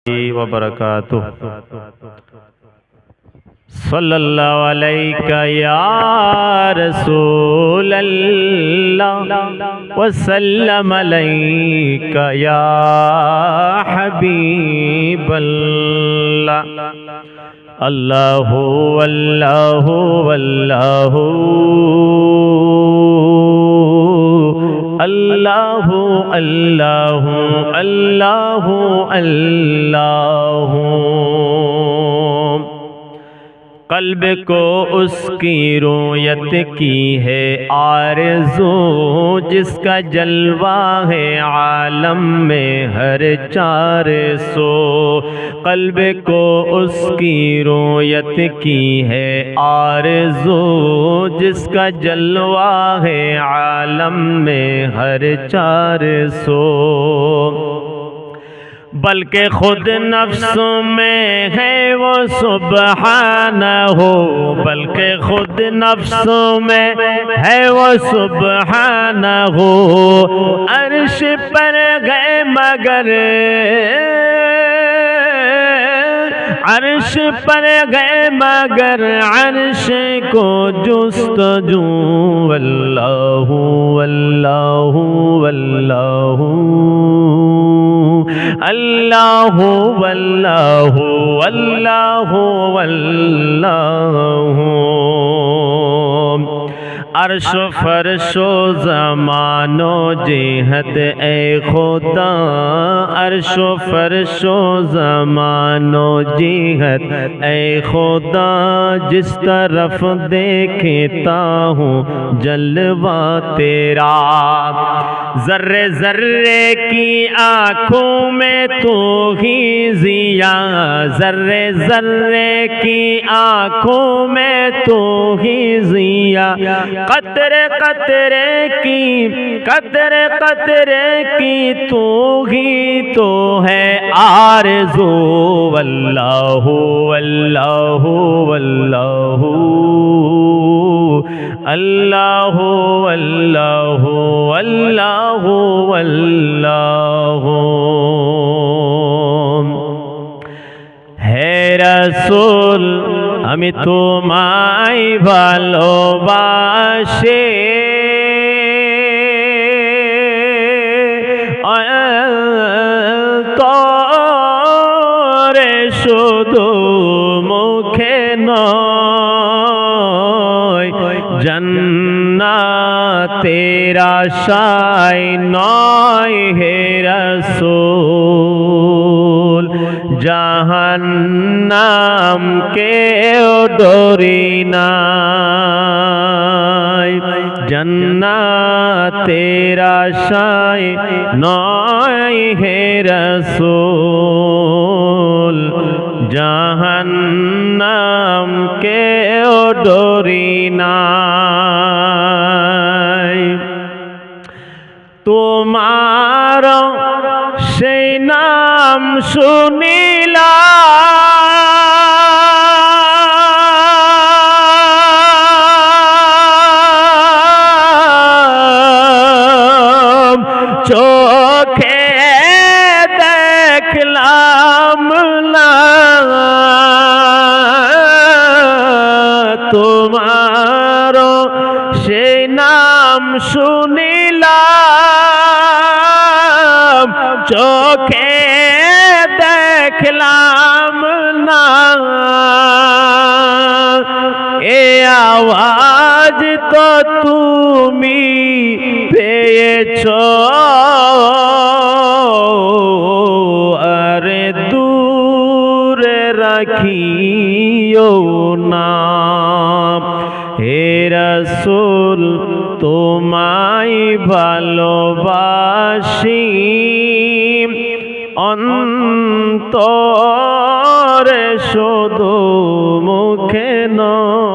وبرکاتہ صلی اللہ علیہ یا رسول اللہ وسلم علیہ یا حبیب اللہ اللہ اللہ اللہ اللہ اللہ اللہ اللہ قلب کو اس کی رویت کی ہے آرزو جس کا جلوہ ہے عالم میں ہر چار سو قلب کو اس کی رویت کی ہے آرزو جس کا جلوہ ہے عالم میں ہر چار سو بلکہ خود نفس میں ہے وہ سبحانہ ہو بلکہ خود نفس میں ہے وہ سبحانہ ہو عرش پر گئے مگر عرش پر گئے مگر عرش کو جستجو واللہ واللہ واللہ اللہ واللہ واللہ واللہ عرش و فرش و زمان و جہت اے خدا عرش و فرش و زمان و جہت اے خدا جس طرف دیکھتا ہوں جلوہ تیرا ذرے ذرے کی آنکھوں میں تو ہی ضیا ذرے ذرے کی آنکھوں میں تو ہی ضیا قطرے قطرے کی تو ہی تو ہے آرزو واللہ واللہ واللہ اللہ واللہ واللہ واللہ ہے رسول আমি তোমায় ভালোবাসি তোরে শুধু মুখে নয় জান্নাতের আশায় নয় হে রাসূল জাহান্নাম কেও ডরি নাই জান্নাতের আশায় নয় হে রাসূল জাহান্নাম কেও ডরি নাই তোমার সেই নাম শুনিলাম চোখে দেখলাম না তোমার সেই নাম শুনিলাম চোখে দেখলাম না এ আওয়াজ তো তুমি পেয়েছো আরে দূরে রাখিও না হে রাসূল তোমায় ভালোবাসি অন্তরে শুধু মুখে নয়